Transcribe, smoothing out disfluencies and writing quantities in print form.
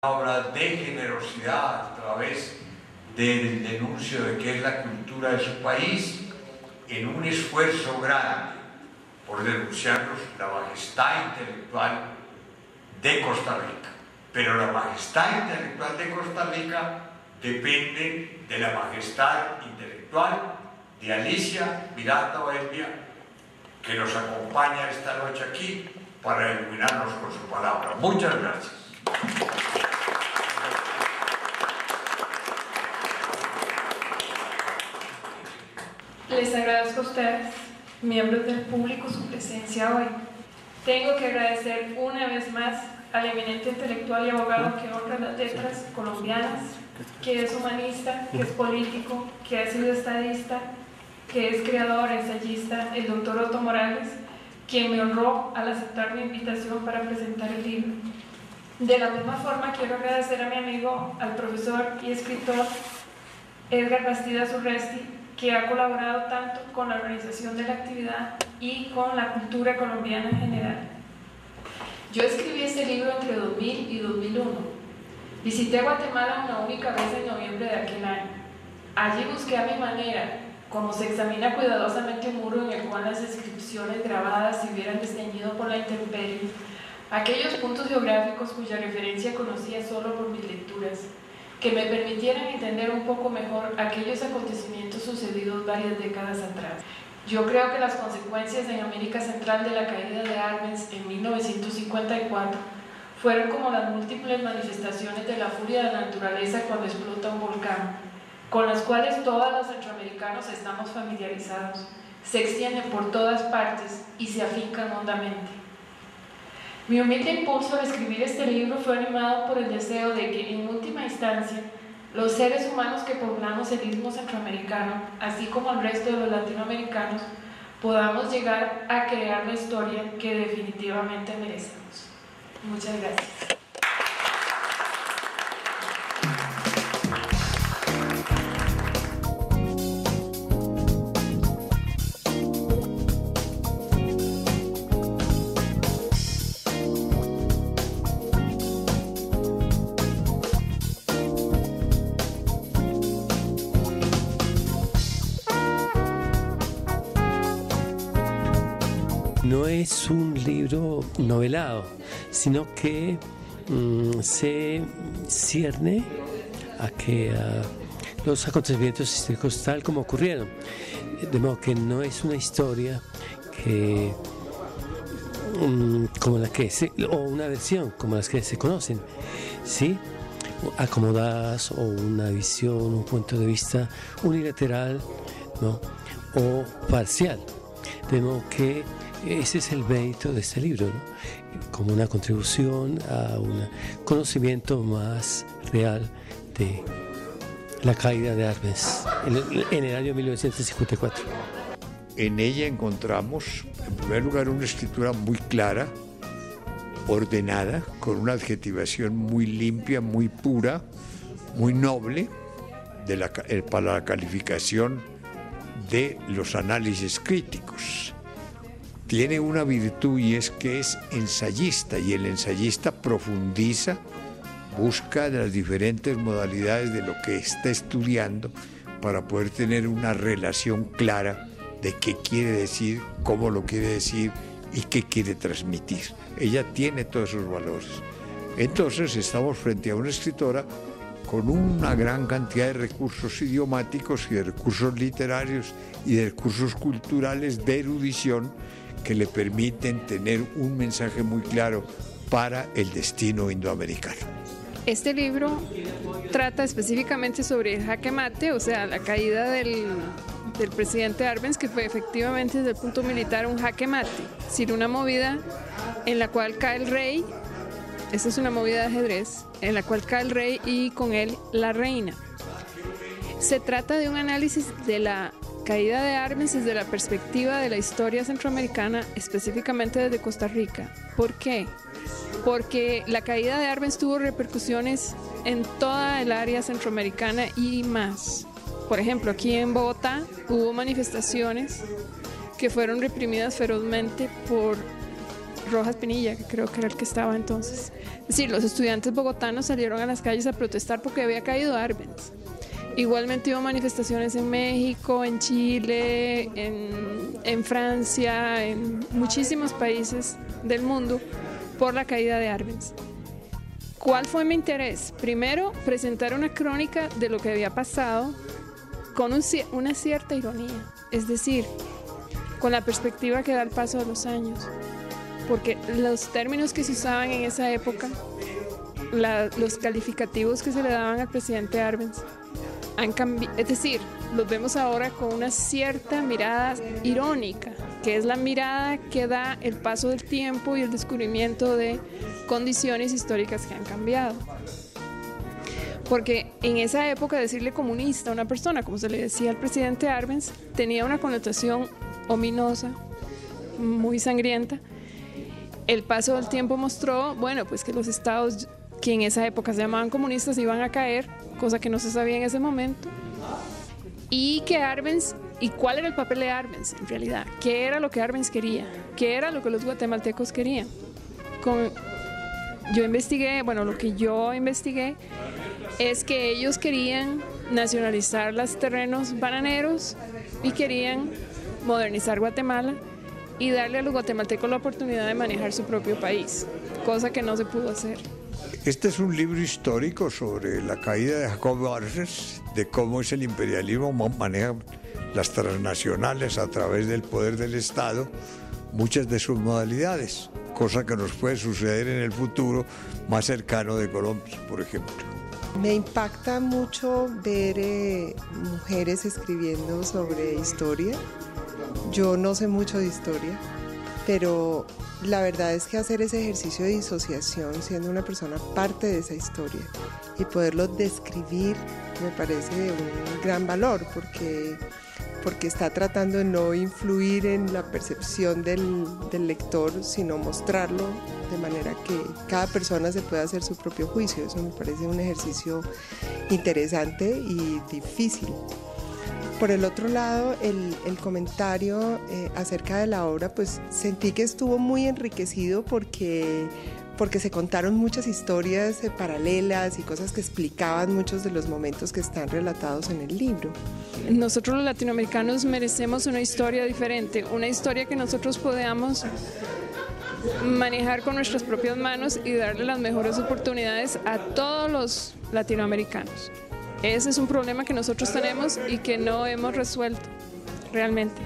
Obra de generosidad a través del denuncio de qué es la cultura de su país, en un esfuerzo grande por denunciarnos la majestad intelectual de Costa Rica. Pero la majestad intelectual de Costa Rica depende de la majestad intelectual de Alicia Miranda Oelvia, que nos acompaña esta noche aquí para iluminarnos con su palabra. Muchas gracias. Les agradezco a ustedes, miembros del público, su presencia hoy. Tengo que agradecer una vez más al eminente intelectual y abogado que honra las letras colombianas, que es humanista, que es político, que ha sido estadista, que es creador, ensayista, el doctor Otto Morales, quien me honró al aceptar mi invitación para presentar el libro. De la misma forma quiero agradecer a mi amigo, al profesor y escritor Edgar Bastidas Urresti, que ha colaborado tanto con la organización de la actividad y con la cultura colombiana en general. Yo escribí este libro entre 2000 y 2001. Visité Guatemala una única vez en noviembre de aquel año. Allí busqué a mi manera, como se examina cuidadosamente un muro en el cual las descripciones grabadas se hubieran desteñido por la intemperie, aquellos puntos geográficos cuya referencia conocía solo por mis lecturas, que me permitieran entender un poco mejor aquellos acontecimientos sucedidos varias décadas atrás. Yo creo que las consecuencias en América Central de la caída de Arbenz en 1954 fueron como las múltiples manifestaciones de la furia de la naturaleza cuando explota un volcán, con las cuales todos los centroamericanos estamos familiarizados, se extienden por todas partes y se afincan hondamente. Mi humilde impulso al escribir este libro fue animado por el deseo de que, en última instancia, los seres humanos que poblamos el istmo centroamericano, así como el resto de los latinoamericanos, podamos llegar a crear la historia que definitivamente merecemos. Muchas gracias. No es un libro novelado, sino que se cierne a que los acontecimientos históricos tal como ocurrieron. De modo que no es una historia que como la que o una versión como las que se conocen, ¿sí? Acomodadas, o una visión, un punto de vista unilateral, ¿no? O parcial. De modo que ese es el mérito de este libro, ¿no? Como una contribución a un conocimiento más real de la caída de Arbenz en el año 1954. En ella encontramos, en primer lugar, una escritura muy clara, ordenada, con una adjetivación muy limpia, muy pura, muy noble para la calificación de los análisis críticos. Tiene una virtud, y es que es ensayista, y el ensayista profundiza, busca de las diferentes modalidades de lo que está estudiando para poder tener una relación clara de qué quiere decir, cómo lo quiere decir y qué quiere transmitir. Ella tiene todos esos valores. Entonces estamos frente a una escritora con una gran cantidad de recursos idiomáticos y de recursos literarios y de recursos culturales de erudición que le permiten tener un mensaje muy claro para el destino indoamericano. Este libro trata específicamente sobre el jaque mate, o sea, la caída del presidente Arbenz, que fue efectivamente desde el punto militar un jaque mate, es decir, una movida en la cual cae el rey. Esta es una movida de ajedrez en la cual cae el rey y con él la reina. Se trata de un análisis de la caída de Arbenz desde la perspectiva de la historia centroamericana, específicamente desde Costa Rica. ¿Por qué? Porque la caída de Arbenz tuvo repercusiones en toda el área centroamericana y más. Por ejemplo, aquí en Bogotá hubo manifestaciones que fueron reprimidas ferozmente por Rojas Pinilla, que creo que era el que estaba entonces. Es decir, los estudiantes bogotanos salieron a las calles a protestar porque había caído Arbenz. Igualmente hubo manifestaciones en México, en Chile, en Francia, en muchísimos países del mundo por la caída de Arbenz. ¿Cuál fue mi interés? Primero, presentar una crónica de lo que había pasado con una cierta ironía, es decir, con la perspectiva que da el paso de los años, porque los términos que se usaban en esa época, los calificativos que se le daban al presidente Arbenz, han cambiado, es decir, los vemos ahora con una cierta mirada irónica, que es la mirada que da el paso del tiempo y el descubrimiento de condiciones históricas que han cambiado. Porque en esa época decirle comunista a una persona, como se le decía al presidente Arbenz, tenía una connotación ominosa, muy sangrienta. El paso del tiempo mostró, bueno, pues que los estados que en esa época se llamaban comunistas iban a caer, cosa que no se sabía en ese momento, y que Arbenz, y cuál era el papel de Arbenz en realidad, qué era lo que Arbenz quería, qué era lo que los guatemaltecos querían. Lo que yo investigué es que ellos querían nacionalizar los terrenos bananeros y querían modernizar Guatemala y darle a los guatemaltecos la oportunidad de manejar su propio país, cosa que no se pudo hacer. Este es un libro histórico sobre la caída de Jacob Arbenz, de cómo es el imperialismo, maneja las transnacionales a través del poder del Estado, muchas de sus modalidades, cosa que nos puede suceder en el futuro más cercano de Colombia, por ejemplo. Me impacta mucho ver mujeres escribiendo sobre historia. Yo no sé mucho de historia, pero la verdad es que hacer ese ejercicio de disociación, siendo una persona parte de esa historia y poderlo describir, me parece un gran valor, porque está tratando de no influir en la percepción del lector, sino mostrarlo de manera que cada persona se pueda hacer su propio juicio. Eso me parece un ejercicio interesante y difícil. Por el otro lado, el comentario acerca de la obra, pues sentí que estuvo muy enriquecido porque se contaron muchas historias paralelas y cosas que explicaban muchos de los momentos que están relatados en el libro. Nosotros los latinoamericanos merecemos una historia diferente, una historia que nosotros podamos manejar con nuestras propias manos y darle las mejores oportunidades a todos los latinoamericanos. Ese es un problema que nosotros tenemos y que no hemos resuelto realmente.